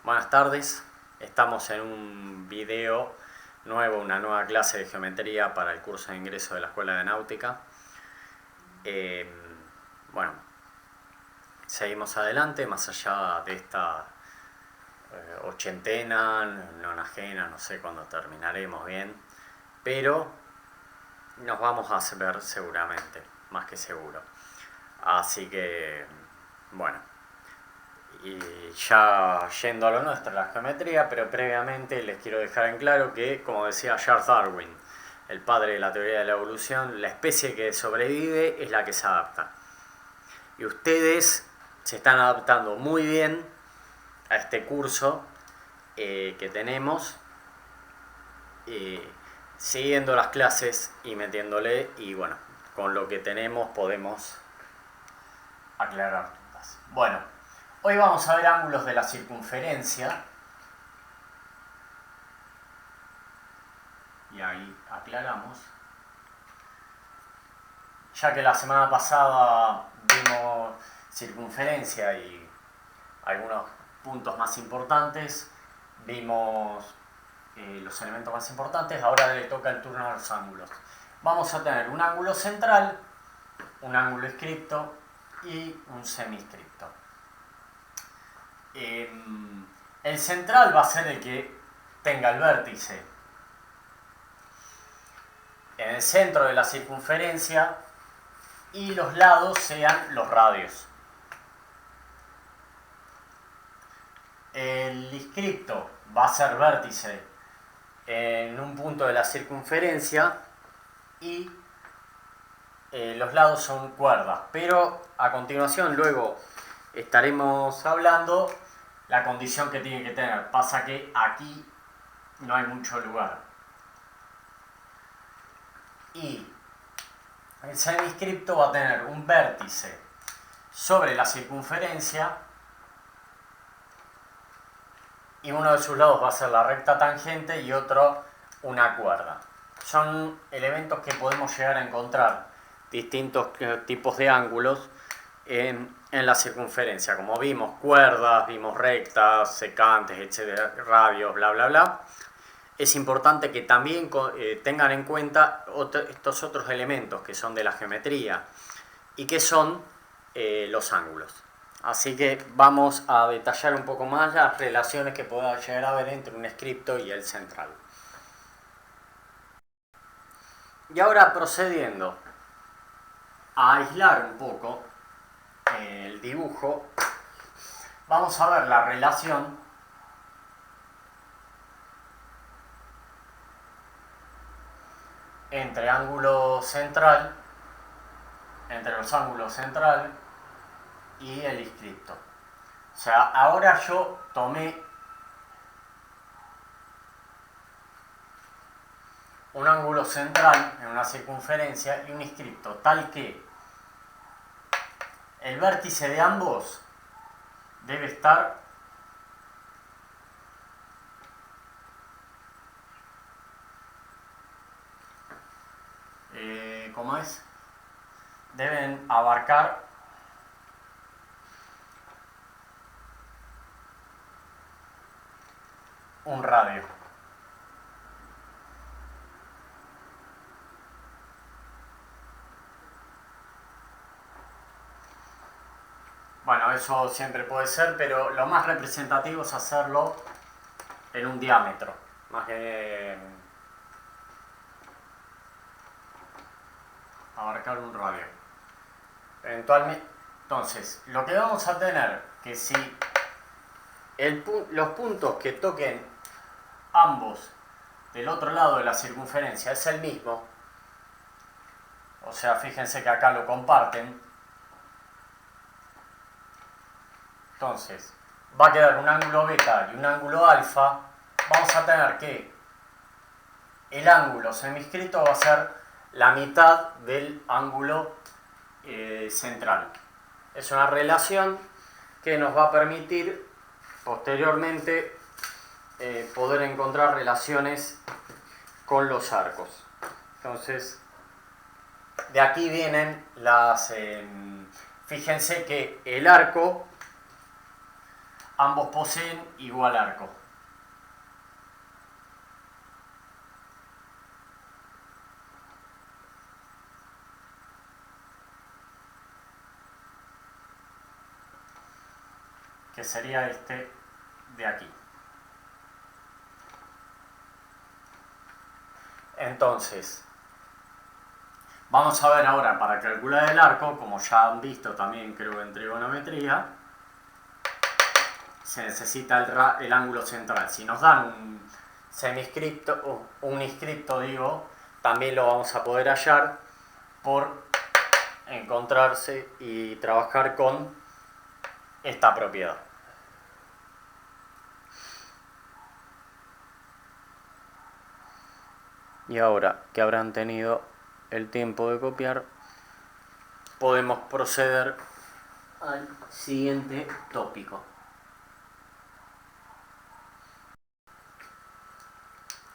Buenas tardes, estamos en un video nuevo, una nueva clase de geometría para el curso de ingreso de la Escuela de Náutica. Bueno, seguimos adelante, más allá de esta ochentena, nonagena, no sé cuándo terminaremos bien, pero nos vamos a ver seguramente, más que seguro. Así que, bueno. Y ya yendo a lo nuestro, la geometría, pero previamente les quiero dejar en claro que, como decía Charles Darwin, el padre de la teoría de la evolución, la especie que sobrevive es la que se adapta. Y ustedes se están adaptando muy bien a este curso que tenemos, siguiendo las clases y metiéndole, y bueno, con lo que tenemos podemos aclarar dudas. Bueno. Hoy vamos a ver ángulos de la circunferencia. Y ahí aclaramos. Ya que la semana pasada vimos circunferencia y algunos puntos más importantes, vimos los elementos más importantes, ahora le toca el turno a los ángulos. Vamos a tener un ángulo central, un ángulo iscripto y un semiscripto. El central va a ser el que tenga el vértice en el centro de la circunferencia y los lados sean los radios. El iscripto va a ser vértice en un punto de la circunferencia y los lados son cuerdas, pero a continuación luego estaremos hablando la condición que tiene que tener. Pasa que aquí no hay mucho lugar. Y el semiscripto va a tener un vértice sobre la circunferencia y uno de sus lados va a ser la recta tangente y otro una cuerda. Son elementos que podemos llegar a encontrar distintos tipos de ángulos en la circunferencia. Como vimos, cuerdas, vimos rectas, secantes, etcétera, radios, bla, bla, bla. Es importante que también tengan en cuenta estos otros elementos que son de la geometría y que son los ángulos. Así que vamos a detallar un poco más las relaciones que pueda llegar a haber entre un iscripto y el central. Y ahora procediendo a aislar un poco el dibujo, vamos a ver la relación entre los ángulos central y el iscripto. O sea, ahora yo tomé un ángulo central en una circunferencia y un iscripto, tal que el vértice de ambos debe estar ¿cómo es? Deben abarcar un radio. Bueno, eso siempre puede ser, pero lo más representativo es hacerlo en un diámetro, más que abarcar un radio. Eventualmente, entonces, lo que vamos a tener que si los puntos que toquen ambos del otro lado de la circunferencia es el mismo, o sea, fíjense que acá lo comparten, entonces va a quedar un ángulo beta y un ángulo alfa. Vamos a tener que el ángulo semiscrito va a ser la mitad del ángulo central. Es una relación que nos va a permitir posteriormente poder encontrar relaciones con los arcos. Entonces, de aquí vienen las... fíjense que el arco ambos poseen igual arco. Que sería este de aquí. Entonces, vamos a ver ahora para calcular el arco, como ya han visto también creo en trigonometría, se necesita el ángulo central. Si nos dan un semiscripto, un inscripto digo, también lo vamos a poder hallar por encontrarse y trabajar con esta propiedad. Y ahora que habrán tenido el tiempo de copiar, podemos proceder al siguiente tópico.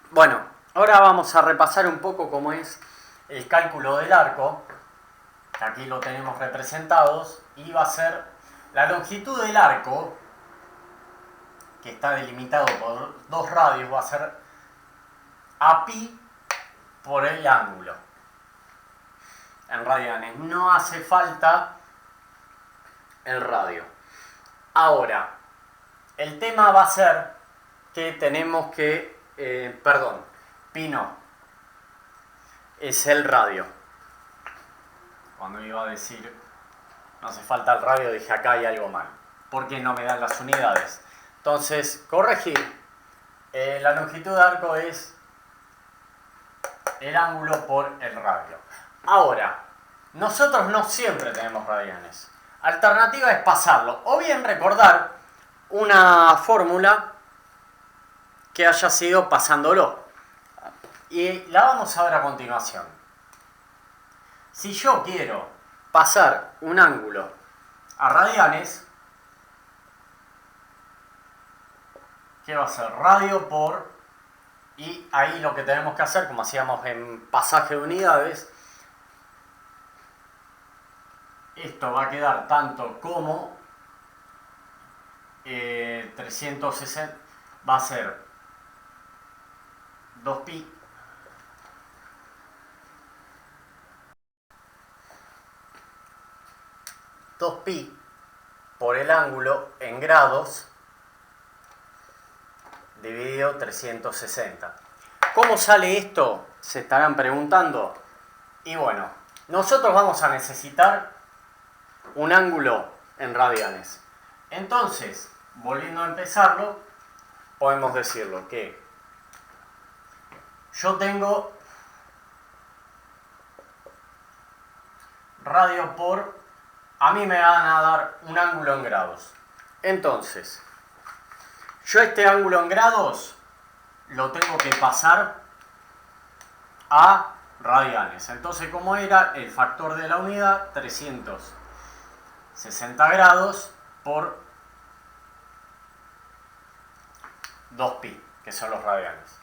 Bueno, ahora vamos a repasar un poco cómo es el cálculo del arco, que aquí lo tenemos representados, y va a ser la longitud del arco, que está delimitado por dos radios, va a ser a pi por el ángulo en radianes. No hace falta el radio. Ahora, el tema va a ser que tenemos que, pi no, es el radio. Cuando iba a decir no hace falta el radio, dije acá hay algo mal, porque no me dan las unidades. Entonces, corregir, la longitud de arco es el ángulo por el radio. Ahora, nosotros no siempre tenemos radianes. Alternativa es pasarlo, o bien recordar una fórmula que haya sido pasándolo. Y la vamos a ver a continuación. Si yo quiero pasar un ángulo a radianes, ¿qué va a ser? Radio por... Y ahí lo que tenemos que hacer, como hacíamos en pasaje de unidades, esto va a quedar tanto como 360, va a ser 2pi por el ángulo en grados dividido 360. ¿Cómo sale esto? Se estarán preguntando. Y bueno, nosotros vamos a necesitar un ángulo en radianes. Entonces, volviendo a empezarlo, podemos decirlo que yo tengo radio por... A mí me van a dar un ángulo en grados. Entonces, yo este ángulo en grados lo tengo que pasar a radianes. Entonces, ¿cómo era? El factor de la unidad, 360 grados por 2pi, que son los radianes.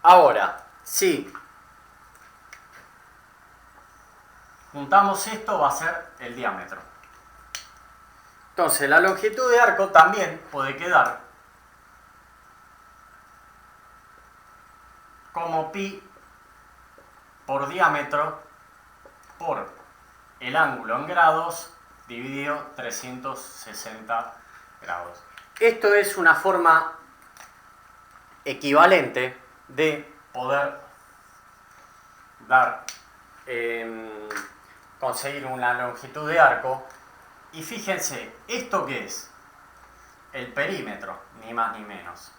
Ahora, si juntamos esto, va a ser el diámetro. Entonces, la longitud de arco también puede quedar como pi por diámetro por el ángulo en grados dividido 360 grados. Esto es una forma equivalente de poder conseguir una longitud de arco. Y fíjense, ¿esto qué es? El perímetro, ni más ni menos.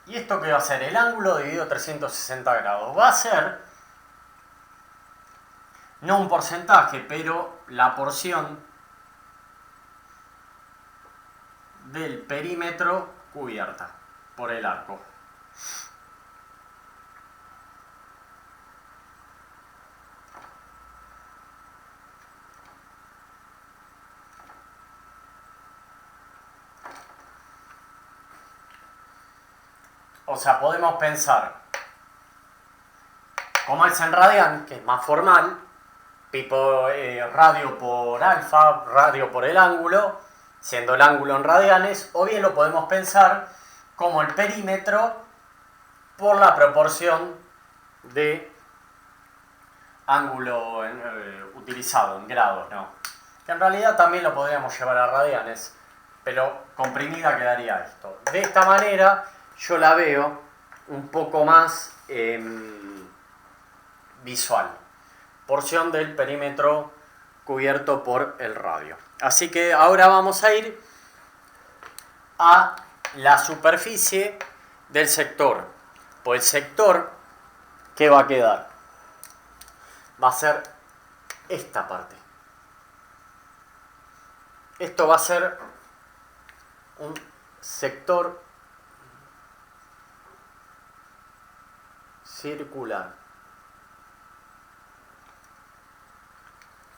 ¿Y esto qué va a ser? El ángulo dividido 360 grados. Va a ser, no un porcentaje, pero la porción del perímetro cubierta por el arco. O sea, podemos pensar, como es en radian, que es más formal, tipo radio por alfa, radio por el ángulo, siendo el ángulo en radianes, o bien lo podemos pensar como el perímetro por la proporción de ángulo utilizado en grados, ¿no? Que en realidad también lo podríamos llevar a radianes, pero comprimida quedaría esto. De esta manera yo la veo un poco más visual. Porción del perímetro cubierto por el radio. Así que ahora vamos a ir a la superficie del sector. Pues el sector, ¿qué va a quedar? Va a ser esta parte. Esto va a ser un sector circular.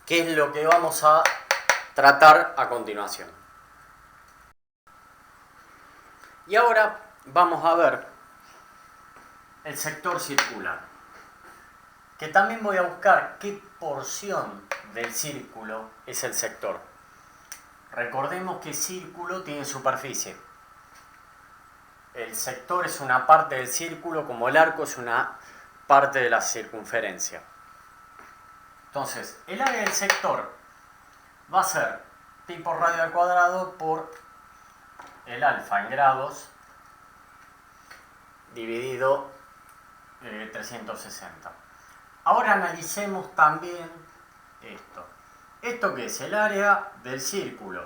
¿Qué es lo que vamos a tratar a continuación? Y ahora vamos a ver el sector circular, que también voy a buscar qué porción del círculo es el sector. Recordemos que círculo tiene superficie. El sector es una parte del círculo, como el arco es una parte de la circunferencia. Entonces, el área del sector va a ser pi por radio al cuadrado por el alfa en grados dividido 360. Ahora analicemos también esto. ¿Esto qué es? El área del círculo.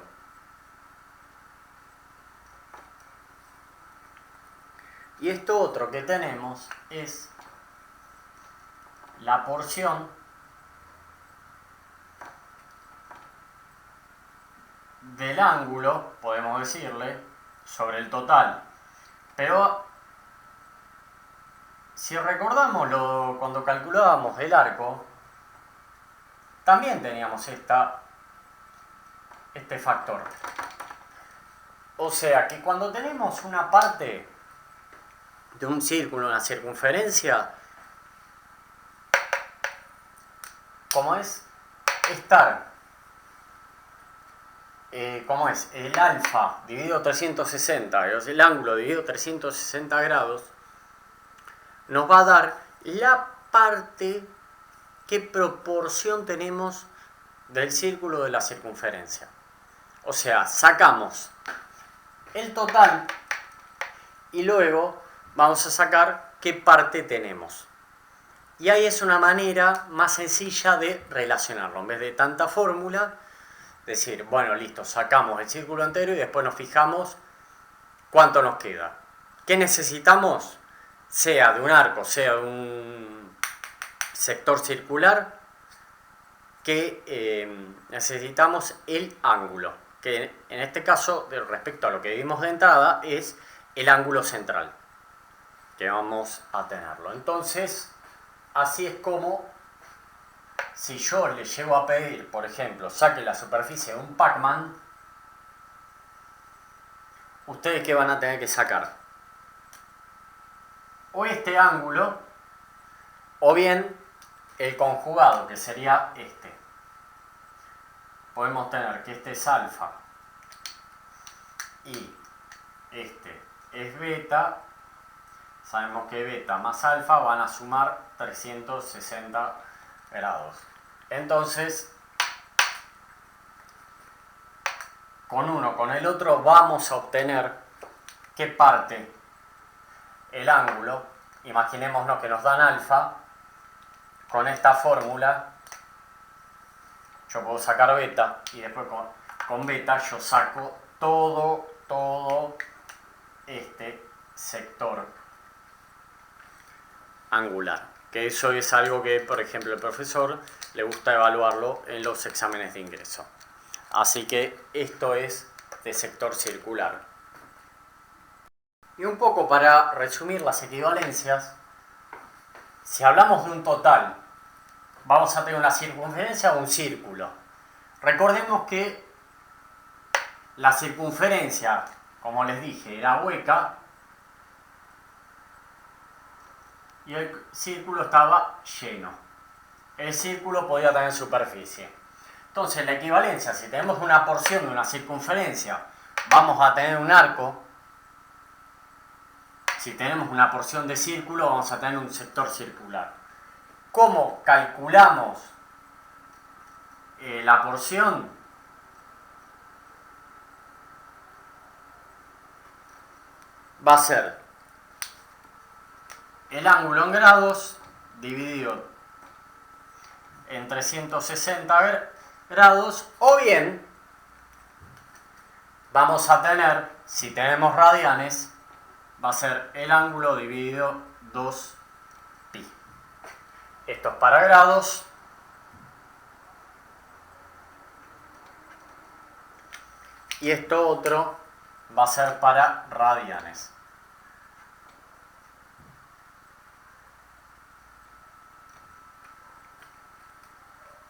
Y esto otro que tenemos es la porción del ángulo, podemos decirle, sobre el total. Pero si recordamos cuando calculábamos el arco, también teníamos este factor. O sea que cuando tenemos una parte de un círculo, una circunferencia, como es estar, como es el alfa dividido 360, el ángulo dividido 360 grados, nos va a dar la parte, qué proporción tenemos del círculo de la circunferencia. O sea, sacamos el total y luego vamos a sacar qué parte tenemos. Y ahí es una manera más sencilla de relacionarlo. En vez de tanta fórmula, decir, bueno, listo, sacamos el círculo entero y después nos fijamos cuánto nos queda. ¿Qué necesitamos? Sea de un arco, sea de un sector circular, que necesitamos el ángulo, que en este caso, respecto a lo que vimos de entrada, es el ángulo central que vamos a tenerlo. Entonces, así es como, si yo le llego a pedir, por ejemplo, saque la superficie de un Pac-Man, ¿ustedes qué van a tener que sacar? O este ángulo, o bien el conjugado, que sería este. Podemos tener que este es alfa y este es beta. Sabemos que beta más alfa van a sumar 360 grados. Entonces, con uno con el otro vamos a obtener qué parte el ángulo. Imaginémonos que nos dan alfa. Con esta fórmula yo puedo sacar beta y después con beta yo saco todo este sector angular. Que eso es algo que, por ejemplo, el profesor le gusta evaluarlo en los exámenes de ingreso. Así que esto es de sector circular. Y un poco para resumir las equivalencias, si hablamos de un total, vamos a tener una circunferencia o un círculo. Recordemos que la circunferencia, como les dije, era hueca y el círculo estaba lleno. el círculo podía tener superficie. Entonces la equivalencia, si tenemos una porción de una circunferencia, vamos a tener un arco. Si tenemos una porción de círculo, vamos a tener un sector circular. ¿Cómo calculamos la porción? Va a ser el ángulo en grados dividido en 360 grados, o bien vamos a tener, si tenemos radianes, va a ser el ángulo dividido 2pi. Esto es para grados. Y esto otro va a ser para radianes.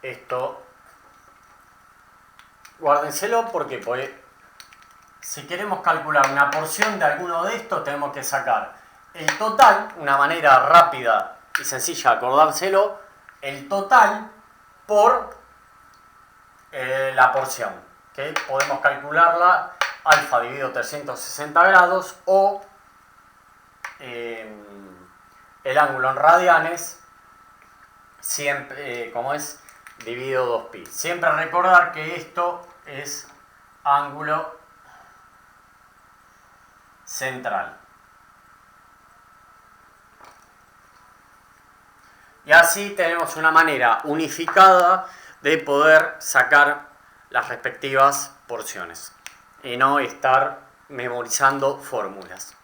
Esto, guárdenselo porque pues, si queremos calcular una porción de alguno de estos, tenemos que sacar el total, una manera rápida y sencilla de acordárselo, el total por la porción, que podemos calcularla alfa dividido 360 grados o el ángulo en radianes, siempre, como es, dividido 2pi. Siempre recordar que esto es ángulo central. Y así tenemos una manera unificada de poder sacar las respectivas porciones y no estar memorizando fórmulas.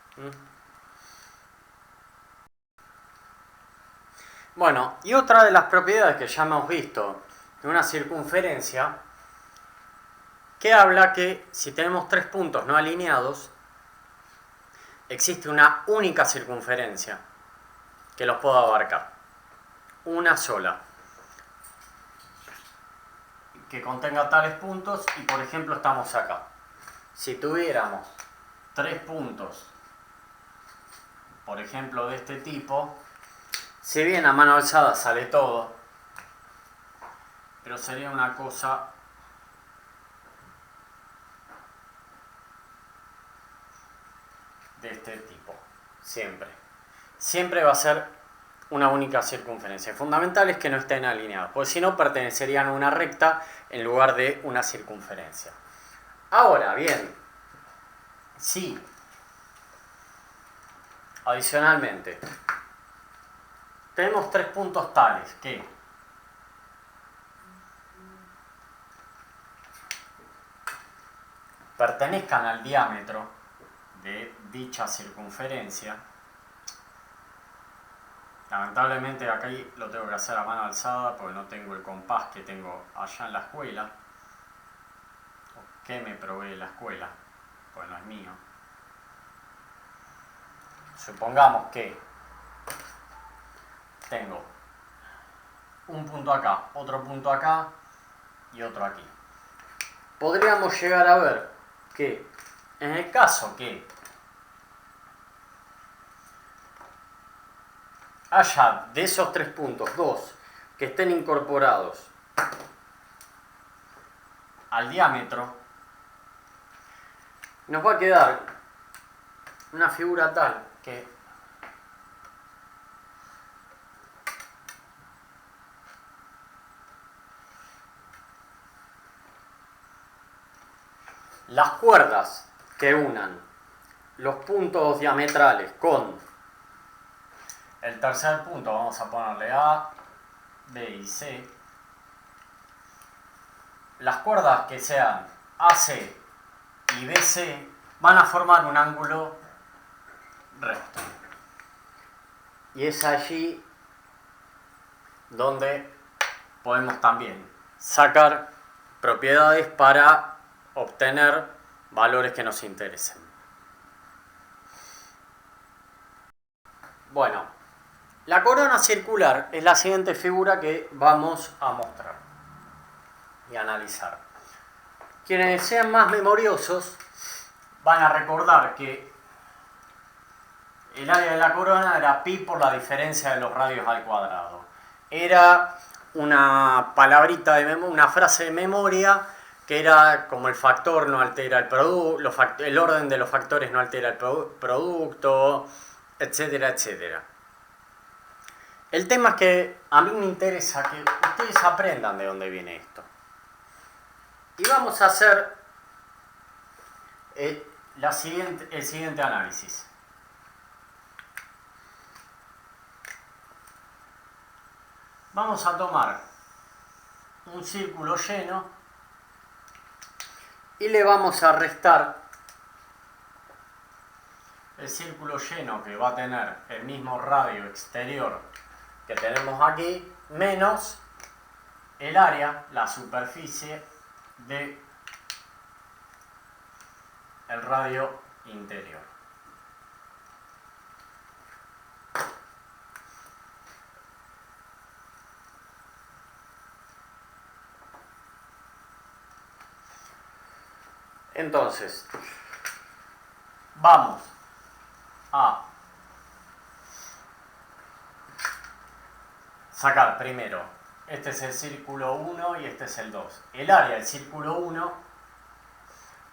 Bueno, y otra de las propiedades que ya hemos visto de una circunferencia, que habla que si tenemos tres puntos no alineados, existe una única circunferencia que los pueda abarcar. Una sola. Que contenga tales puntos y, por ejemplo, estamos acá. Si tuviéramos tres puntos, por ejemplo, de este tipo, si bien a mano alzada sale todo, pero sería una cosa de este tipo. Siempre va a ser una única circunferencia. Fundamental es que no estén alineados, porque si no pertenecerían a una recta en lugar de una circunferencia. Ahora bien, si adicionalmente tenemos tres puntos tales que pertenezcan al diámetro de dicha circunferencia, lamentablemente aquí lo tengo que hacer a mano alzada porque no tengo el compás que tengo allá en la escuela, o que me provee la escuela, pues no es mío. Supongamos que tengo un punto acá, otro punto acá y otro aquí. Podríamos llegar a ver que en el caso que haya de esos tres puntos, dos que estén incorporados al diámetro, nos va a quedar una figura tal que las cuerdas que unan los puntos diametrales con el tercer punto, vamos a ponerle A, B y C, las cuerdas que sean AC y BC van a formar un ángulo recto. Y es allí donde podemos también sacar propiedades para obtener valores que nos interesen. Bueno, la corona circular es la siguiente figura que vamos a mostrar y analizar. Quienes sean más memoriosos van a recordar que el área de la corona era pi por la diferencia de los radios al cuadrado. Era una palabrita de memoria, una frase de memoria que era como el factor no altera el producto, el orden de los factores no altera el producto, etcétera, etcétera. El tema es que a mí me interesa que ustedes aprendan de dónde viene esto. Y vamos a hacer el siguiente análisis. Vamos a tomar un círculo lleno y le vamos a restar el círculo lleno, que va a tener el mismo radio exterior que tenemos aquí, menos el área, la superficie de el radio interior. Entonces, vamos a sacar primero, este es el círculo 1 y este es el 2. El área del círculo 1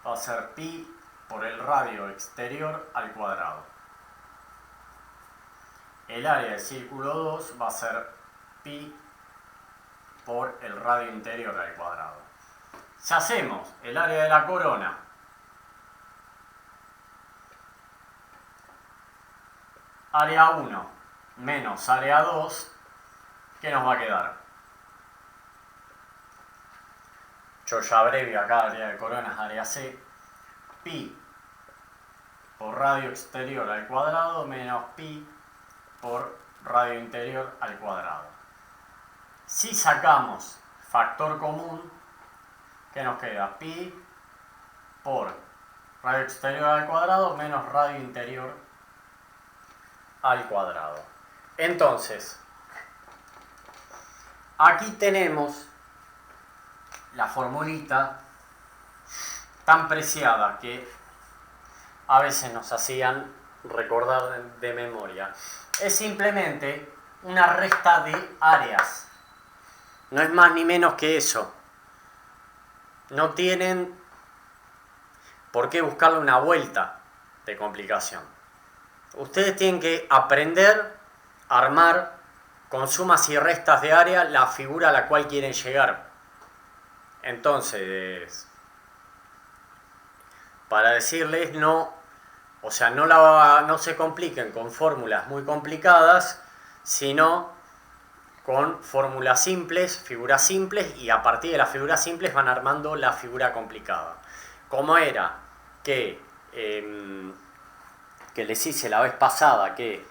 va a ser pi por el radio exterior al cuadrado. El área del círculo 2 va a ser pi por el radio interior al cuadrado. Si hacemos el área de la corona área 1 menos área 2, ¿qué nos va a quedar? Yo ya abrevio acá, área de corona es área C, pi por radio exterior al cuadrado menos pi por radio interior al cuadrado. Si sacamos factor común, ¿qué nos queda? Pi por radio exterior al cuadrado menos radio interior al cuadrado. Entonces, aquí tenemos la formulita tan preciada que a veces nos hacían recordar de memoria. Es simplemente una resta de áreas. No es más ni menos que eso. No tienen por qué buscarle una vuelta de complicación. Ustedes tienen que aprender a armar con sumas y restas de área la figura a la cual quieren llegar. Entonces, para decirles no, o sea, no se compliquen con fórmulas muy complicadas, sino con fórmulas simples, figuras simples, y a partir de las figuras simples van armando la figura complicada. Como era que les hice la vez pasada, que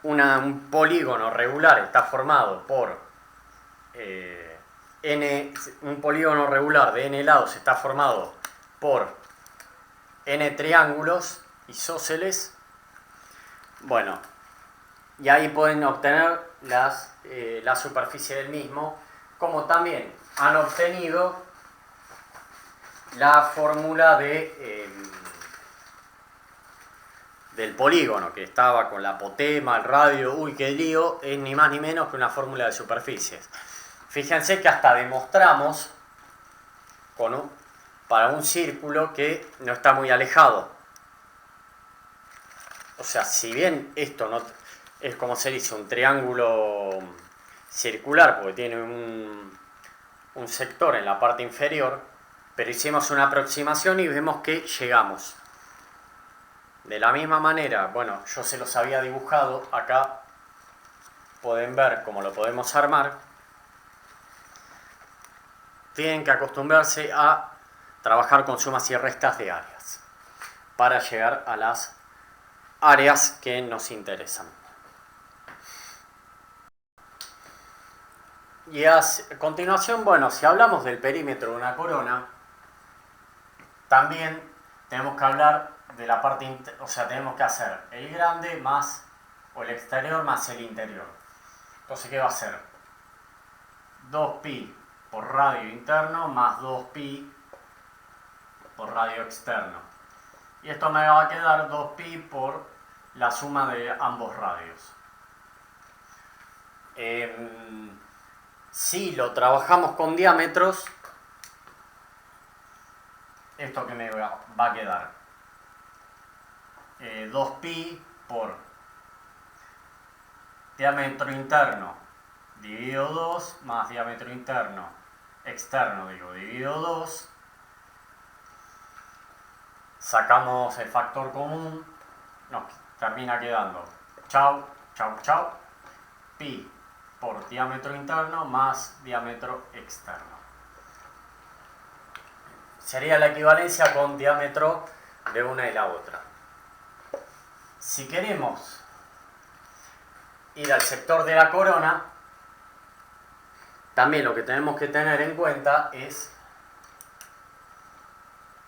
un polígono regular está formado por un polígono regular de n lados está formado por n triángulos isósceles. Bueno, y ahí pueden obtener la superficie del mismo, como también han obtenido la fórmula del polígono, que estaba con la apotema, el radio, uy, qué lío, es ni más ni menos que una fórmula de superficies. Fíjense que hasta demostramos para un círculo que no está muy alejado. O sea, si bien esto no es, como se dice, un triángulo circular, porque tiene un sector en la parte inferior, pero hicimos una aproximación y vemos que llegamos. De la misma manera, bueno, yo se los había dibujado, acá pueden ver cómo lo podemos armar. Tienen que acostumbrarse a trabajar con sumas y restas de áreas para llegar a las áreas que nos interesan. Y a continuación, bueno, si hablamos del perímetro de una corona, también tenemos que hablar de la parte, o sea, tenemos que hacer el grande más, o el exterior más el interior. Entonces, ¿qué va a ser? 2pi por radio interno más 2pi por radio externo. Y esto me va a quedar 2pi por la suma de ambos radios. Si lo trabajamos con diámetros, esto que me va a quedar 2pi por diámetro interno dividido 2 más diámetro externo dividido 2. Sacamos el factor común, nos termina quedando chau, pi por diámetro interno más diámetro externo. Sería la equivalencia con diámetro de una y la otra. Si queremos ir al sector de la corona, también lo que tenemos que tener en cuenta es,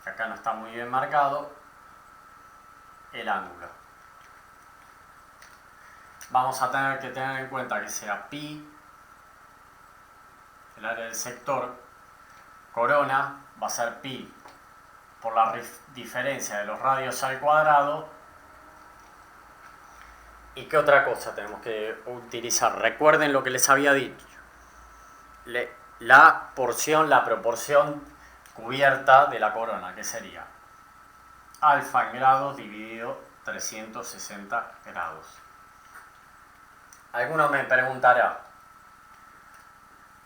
que acá no está muy bien marcado, el ángulo. Vamos a tener que tener en cuenta que sea pi, el área del sector, corona va a ser pi por la diferencia de los radios al cuadrado. ¿Y qué otra cosa tenemos que utilizar? Recuerden lo que les había dicho. La proporción cubierta de la corona, que sería alfa en grados dividido 360 grados. Alguno me preguntará,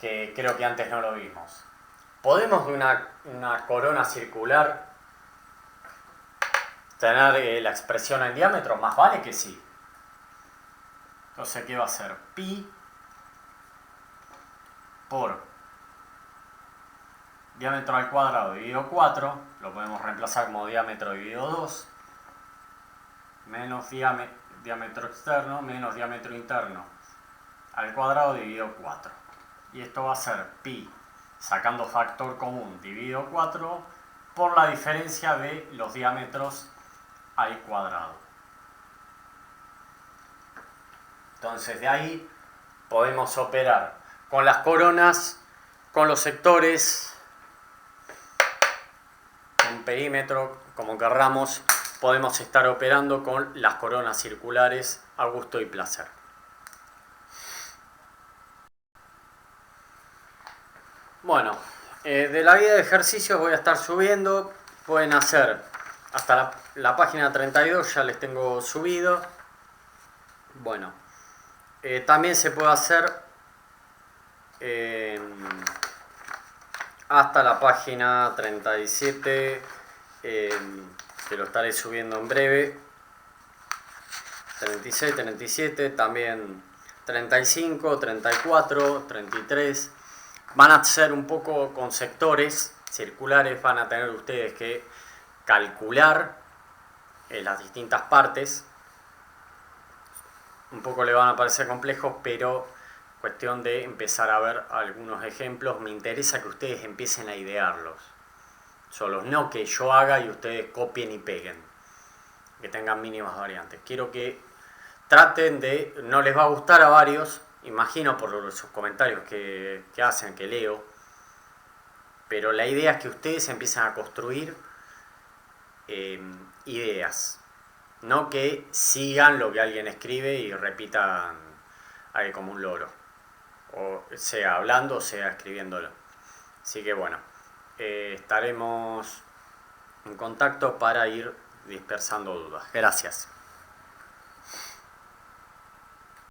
que creo que antes no lo vimos, ¿podemos de una corona circular tener la expresión en diámetro? Más vale que sí. Entonces, ¿qué va a ser? Pi por diámetro al cuadrado dividido 4, lo podemos reemplazar como diámetro dividido 2, menos diámetro externo menos diámetro interno al cuadrado dividido 4. Y esto va a ser pi, sacando factor común, dividido 4, por la diferencia de los diámetros al cuadrado. Entonces de ahí podemos operar con las coronas, con los sectores, con perímetro, como querramos, podemos estar operando con las coronas circulares a gusto y placer. Bueno, de la guía de ejercicios voy a estar subiendo, pueden hacer hasta la página 32, ya les tengo subido. Bueno, también se puede hacer hasta la página 37, que lo estaré subiendo en breve. 36, 37, también 35, 34, 33. Van a ser un poco con sectores circulares, van a tener ustedes que calcular las distintas partes. Un poco le van a parecer complejos, pero cuestión de empezar a ver algunos ejemplos. Me interesa que ustedes empiecen a idearlos. Solos, no que yo haga y ustedes copien y peguen. Que tengan mínimas variantes. Quiero que traten de, no les va a gustar a varios, imagino por sus comentarios que hacen, que leo, pero la idea es que ustedes empiecen a construir ideas, no que sigan lo que alguien escribe y repitan ahí como un loro, o sea hablando o sea escribiéndolo. Así que bueno, estaremos en contacto para ir dispersando dudas. Gracias.